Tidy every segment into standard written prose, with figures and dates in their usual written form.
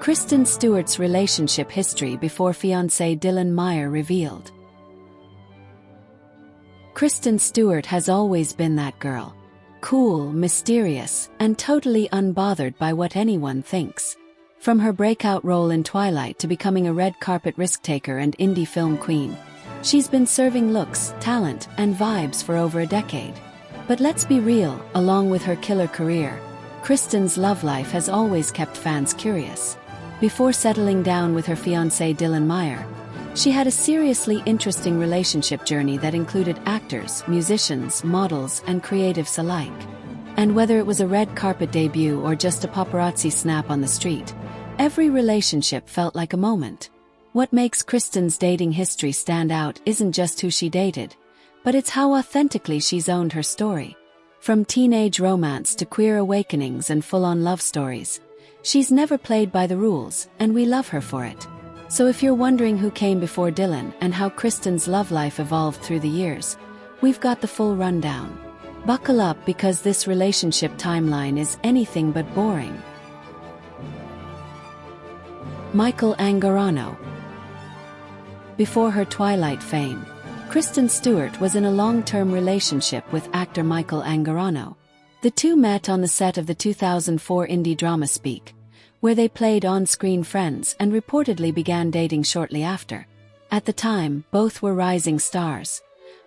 Kristen Stewart's relationship history before fiancé Dylan Meyer revealed. Kristen Stewart has always been that girl. Cool, mysterious, and totally unbothered by what anyone thinks. From her breakout role in Twilight to becoming a red carpet risk-taker and indie film queen, she's been serving looks, talent, and vibes for over a decade. But let's be real, along with her killer career, Kristen's love life has always kept fans curious. Before settling down with her fiancé Dylan Meyer, she had a seriously interesting relationship journey that included actors, musicians, models, and creatives alike. And whether it was a red carpet debut or just a paparazzi snap on the street, every relationship felt like a moment. What makes Kristen's dating history stand out isn't just who she dated, but it's how authentically she's owned her story. From teenage romance to queer awakenings and full-on love stories, she's never played by the rules, and we love her for it. So if you're wondering who came before Dylan and how Kristen's love life evolved through the years, we've got the full rundown. Buckle up because this relationship timeline is anything but boring. Michael Angarano. Before her Twilight fame, Kristen Stewart was in a long-term relationship with actor Michael Angarano. The two met on the set of the 2004 indie drama Speak, where they played on-screen friends and reportedly began dating shortly after. At the time, both were rising stars.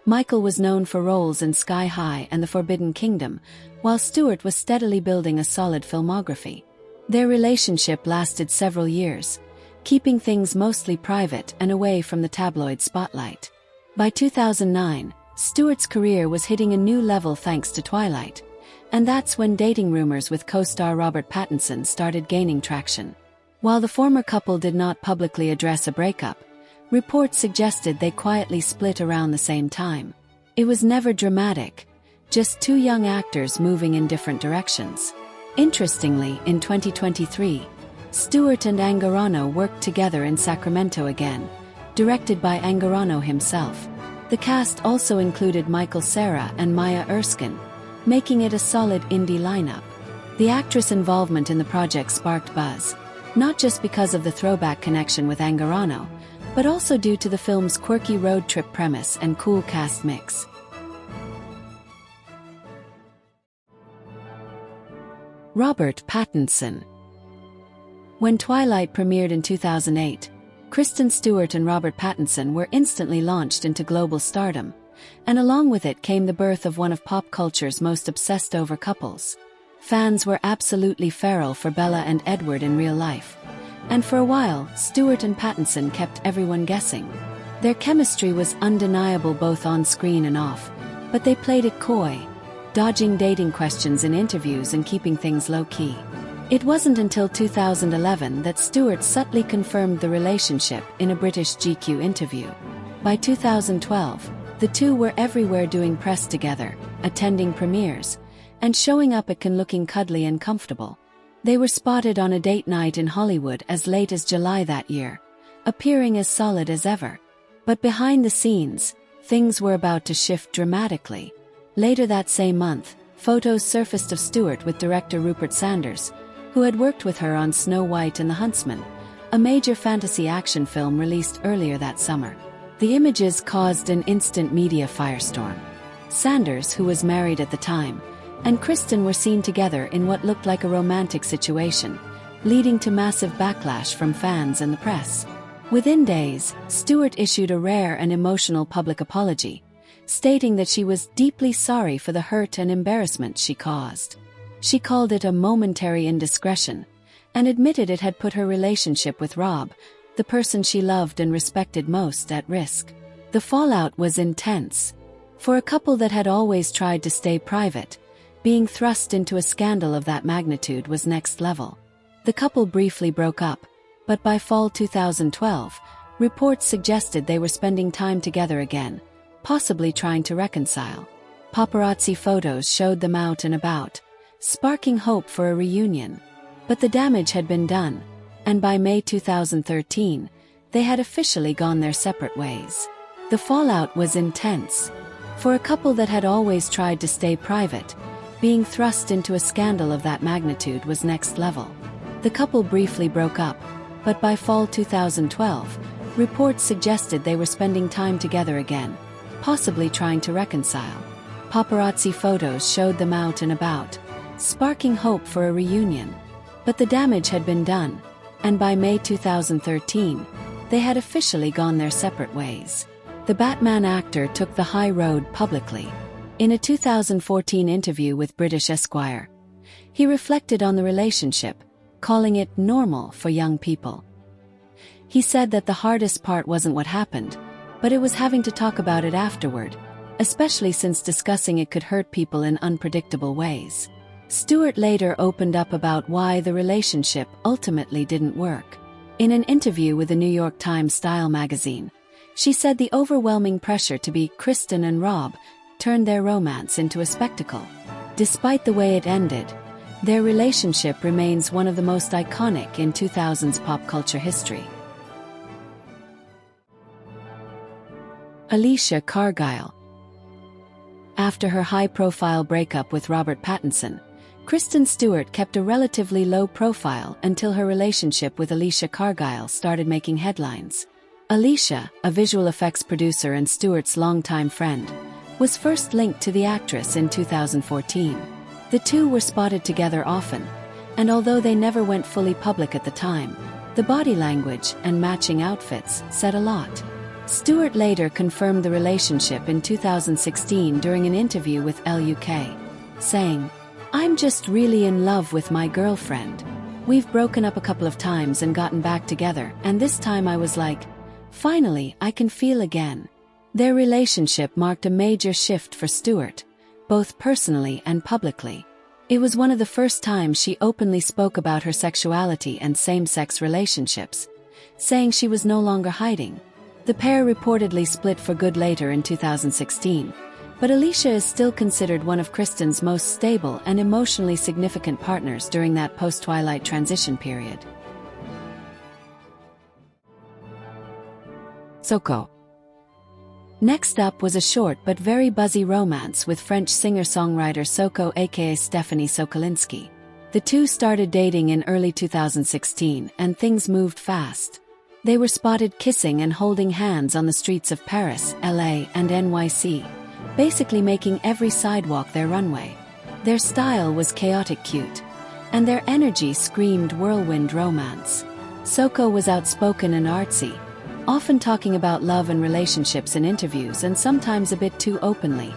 Michael was known for roles in Sky High and The Forbidden Kingdom, while Stewart was steadily building a solid filmography. Their relationship lasted several years, keeping things mostly private and away from the tabloid spotlight. By 2009, Stewart's career was hitting a new level thanks to Twilight, and that's when dating rumors with co-star Robert Pattinson started gaining traction. While the former couple did not publicly address a breakup, reports suggested they quietly split around the same time. It was never dramatic, just two young actors moving in different directions. Interestingly, in 2023, Stewart and Angarano worked together in Sacramento again, directed by Angarano himself. The cast also included Michael Cera and Maya Erskine, making it a solid indie lineup. The actress' involvement in the project sparked buzz, not just because of the throwback connection with Angarano, but also due to the film's quirky road trip premise and cool cast mix. Robert Pattinson. When Twilight premiered in 2008, Kristen Stewart and Robert Pattinson were instantly launched into global stardom, and along with it came the birth of one of pop culture's most obsessed-over couples. Fans were absolutely feral for Bella and Edward in real life, and for a while, Stewart and Pattinson kept everyone guessing. Their chemistry was undeniable both on screen and off, but they played it coy, dodging dating questions in interviews and keeping things low-key. It wasn't until 2011 that Stewart subtly confirmed the relationship in a British GQ interview. By 2012, the two were everywhere doing press together, attending premieres, and showing up at Cannes looking cuddly and comfortable. They were spotted on a date night in Hollywood as late as July that year, appearing as solid as ever. But behind the scenes, things were about to shift dramatically. Later that same month, photos surfaced of Stewart with director Rupert Sanders, who had worked with her on Snow White and the Huntsman, a major fantasy action film released earlier that summer. The images caused an instant media firestorm. Sanders, who was married at the time, and Kristen were seen together in what looked like a romantic situation, leading to massive backlash from fans and the press. Within days, Stewart issued a rare and emotional public apology, stating that she was deeply sorry for the hurt and embarrassment she caused. She called it a momentary indiscretion, and admitted it had put her relationship with Rob, the person she loved and respected most, at risk. The fallout was intense. For a couple that had always tried to stay private, being thrust into a scandal of that magnitude was next level. The couple briefly broke up, but by fall 2012, reports suggested they were spending time together again, possibly trying to reconcile. Paparazzi photos showed them out and about, sparking hope for a reunion. But the damage had been done, and by May 2013, they had officially gone their separate ways. The fallout was intense. For a couple that had always tried to stay private, being thrust into a scandal of that magnitude was next level. The couple briefly broke up, but by fall 2012, reports suggested they were spending time together again, possibly trying to reconcile. Paparazzi photos showed them out and about, sparking hope for a reunion. But the damage had been done, and by May 2013, they had officially gone their separate ways. The Batman actor took the high road publicly. In a 2014 interview with British Esquire, he reflected on the relationship, calling it normal for young people. He said that the hardest part wasn't what happened, but it was having to talk about it afterward, especially since discussing it could hurt people in unpredictable ways. Stewart later opened up about why the relationship ultimately didn't work. In an interview with the New York Times Style magazine, she said the overwhelming pressure to be Kristen and Rob turned their romance into a spectacle. Despite the way it ended, their relationship remains one of the most iconic in 2000s pop culture history. Alicia Cargile. After her high-profile breakup with Robert Pattinson, Kristen Stewart kept a relatively low profile until her relationship with Alicia Cargile started making headlines. Alicia, a visual effects producer and Stewart's longtime friend, was first linked to the actress in 2014. The two were spotted together often, and although they never went fully public at the time, the body language and matching outfits said a lot. Stewart later confirmed the relationship in 2016 during an interview with LUK, saying, "I'm just really in love with my girlfriend. We've broken up a couple of times and gotten back together, and this time I was like, finally, I can feel again." Their relationship marked a major shift for Stewart, both personally and publicly. It was one of the first times she openly spoke about her sexuality and same-sex relationships, saying she was no longer hiding. The pair reportedly split for good later in 2016, but Alicia is still considered one of Kristen's most stable and emotionally significant partners during that post-Twilight transition period. Soko. Next up was a short but very buzzy romance with French singer-songwriter Soko aka Stephanie Sokolinski. The two started dating in early 2016 and things moved fast. They were spotted kissing and holding hands on the streets of Paris, LA, and NYC, basically making every sidewalk their runway. Their style was chaotic cute, and their energy screamed whirlwind romance. Soko was outspoken and artsy, often talking about love and relationships in interviews and sometimes a bit too openly,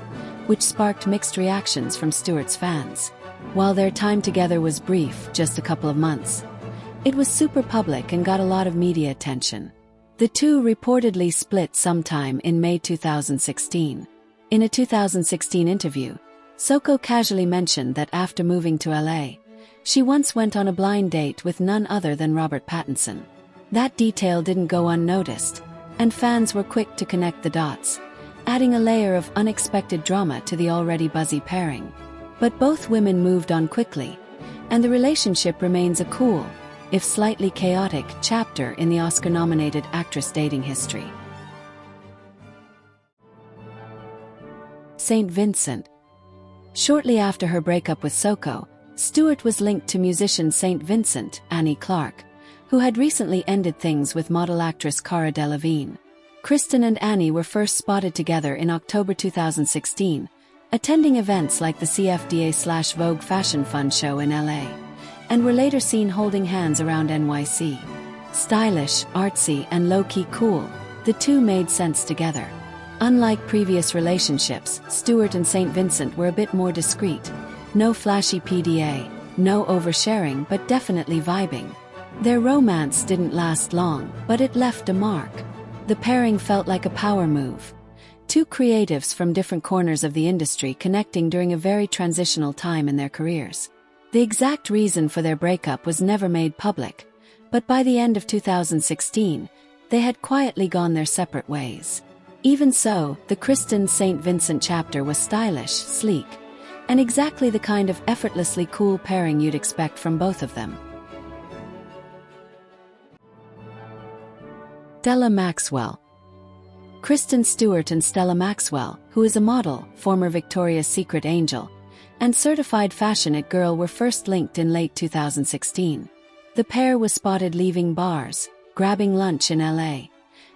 which sparked mixed reactions from Stewart's fans. While their time together was brief, just a couple of months, it was super public and got a lot of media attention. The two reportedly split sometime in May 2016. In a 2016 interview, Soko casually mentioned that after moving to LA, she once went on a blind date with none other than Robert Pattinson. That detail didn't go unnoticed, and fans were quick to connect the dots, adding a layer of unexpected drama to the already buzzy pairing. But both women moved on quickly, and the relationship remains a cool, if slightly chaotic, chapter in the Oscar-nominated actress dating history. St. Vincent. Shortly after her breakup with Soko, Stewart was linked to musician St. Vincent, Annie Clark, who had recently ended things with model-actress Cara Delevingne. Kristen and Annie were first spotted together in October 2016, attending events like the CFDA/Vogue Fashion Fun show in LA, and were later seen holding hands around NYC. Stylish, artsy, and low-key cool, the two made sense together. Unlike previous relationships, Stewart and St. Vincent were a bit more discreet. No flashy PDA, no oversharing, but definitely vibing. Their romance didn't last long, but it left a mark. The pairing felt like a power move. Two creatives from different corners of the industry connecting during a very transitional time in their careers. The exact reason for their breakup was never made public, but by the end of 2016, they had quietly gone their separate ways. Even so, the Kristen St. Vincent chapter was stylish, sleek, and exactly the kind of effortlessly cool pairing you'd expect from both of them. Stella Maxwell. Kristen Stewart and Stella Maxwell, who is a model, former Victoria's Secret angel, and certified fashion it girl, were first linked in late 2016. The pair was spotted leaving bars, grabbing lunch in LA,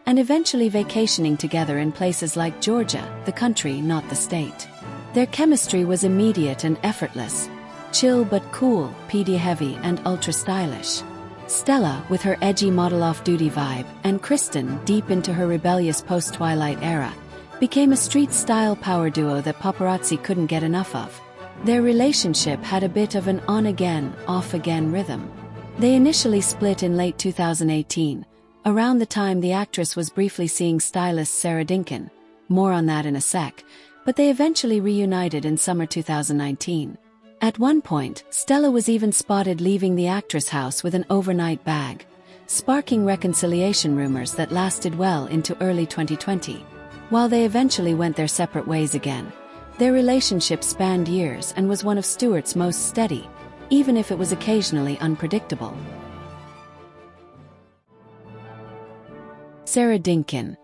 and eventually vacationing together in places like Georgia, the country, not the state. Their chemistry was immediate and effortless, chill but cool, PD-heavy and ultra-stylish. Stella, with her edgy model off-duty vibe, and Kristen, deep into her rebellious post-Twilight era, became a street-style power duo that paparazzi couldn't get enough of. Their relationship had a bit of an on-again, off-again rhythm. They initially split in late 2018, around the time the actress was briefly seeing stylist Sara Dinkin. More on that in a sec, but they eventually reunited in summer 2019. At one point, Stella was even spotted leaving the actress' house with an overnight bag, sparking reconciliation rumors that lasted well into early 2020. While they eventually went their separate ways again, their relationship spanned years and was one of Stewart's most steady, even if it was occasionally unpredictable. Sara Dinkin.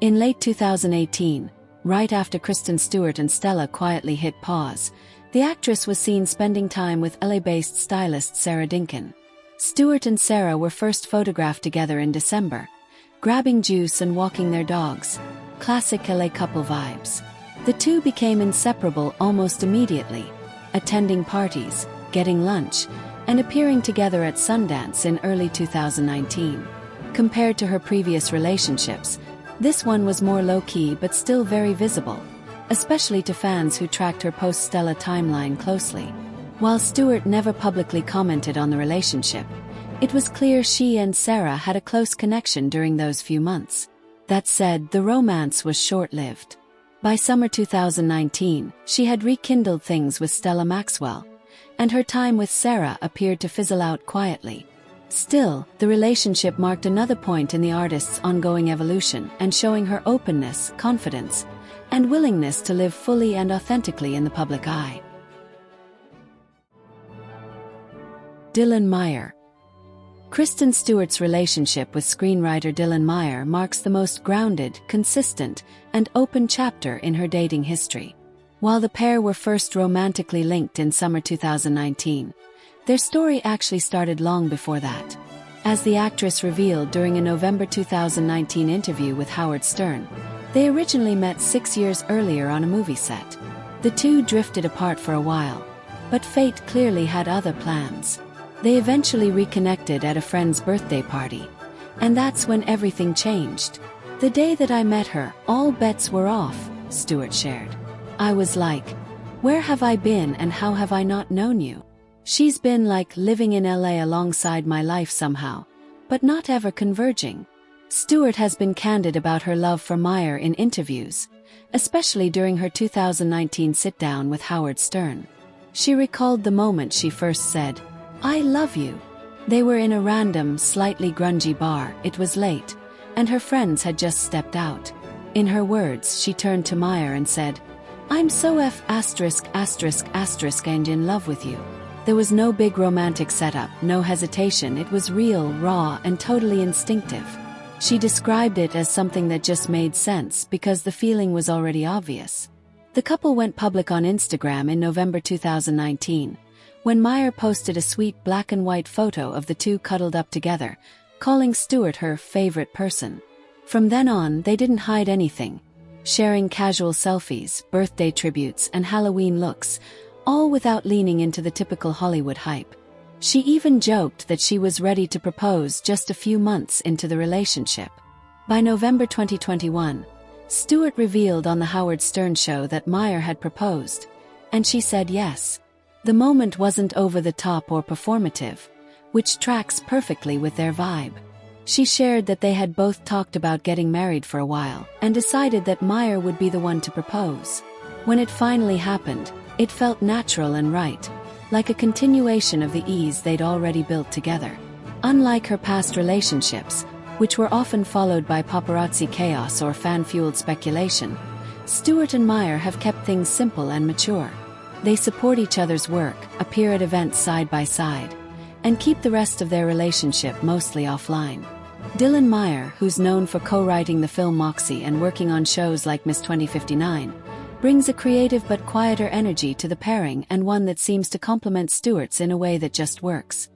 In late 2018, right after Kristen Stewart and Stella quietly hit pause, the actress was seen spending time with LA-based stylist Sara Dinkin. Stewart and Sara were first photographed together in December, grabbing juice and walking their dogs. Classic LA couple vibes. The two became inseparable almost immediately, attending parties, getting lunch, and appearing together at Sundance in early 2019. Compared to her previous relationships, this one was more low-key but still very visible, especially to fans who tracked her post-Stella timeline closely. While Stewart never publicly commented on the relationship, it was clear she and Sara had a close connection during those few months. That said, the romance was short-lived. By summer 2019, she had rekindled things with Stella Maxwell, and her time with Sara appeared to fizzle out quietly. Still, the relationship marked another point in the artist's ongoing evolution and showing her openness, confidence, and willingness to live fully and authentically in the public eye. Dylan Meyer. Kristen Stewart's relationship with screenwriter Dylan Meyer marks the most grounded, consistent, and open chapter in her dating history. While the pair were first romantically linked in summer 2019, their story actually started long before that. As the actress revealed during a November 2019 interview with Howard Stern, they originally met 6 years earlier on a movie set. The two drifted apart for a while, but fate clearly had other plans. They eventually reconnected at a friend's birthday party, and that's when everything changed. "The day that I met her, all bets were off," Stewart shared. "I was like, where have I been and how have I not known you? She's been like living in LA alongside my life somehow, but not ever converging." Stewart has been candid about her love for Meyer in interviews, especially during her 2019 sit-down with Howard Stern. She recalled the moment she first said, "I love you." They were in a random, slightly grungy bar, it was late, and her friends had just stepped out. In her words, she turned to Meyer and said, "I'm so and in love with you." There was no big romantic setup, no hesitation, it was real, raw, and totally instinctive. She described it as something that just made sense because the feeling was already obvious. The couple went public on Instagram in November 2019, when Meyer posted a sweet black and white photo of the two cuddled up together, calling Stewart her favorite person. From then on, they didn't hide anything, sharing casual selfies, birthday tributes, and Halloween looks, all without leaning into the typical Hollywood hype. She even joked that she was ready to propose just a few months into the relationship. By November 2021, Stewart revealed on the Howard Stern show that Meyer had proposed, and she said yes. The moment wasn't over the top or performative, which tracks perfectly with their vibe. She shared that they had both talked about getting married for a while and decided that Meyer would be the one to propose. When it finally happened, it felt natural and right, like a continuation of the ease they'd already built together. Unlike her past relationships, which were often followed by paparazzi chaos or fan-fueled speculation, Stewart and Meyer have kept things simple and mature. They support each other's work, appear at events side by side, and keep the rest of their relationship mostly offline. Dylan Meyer, who's known for co-writing the film Moxie and working on shows like Miss 2059, brings a creative but quieter energy to the pairing and one that seems to complement Stewart's in a way that just works.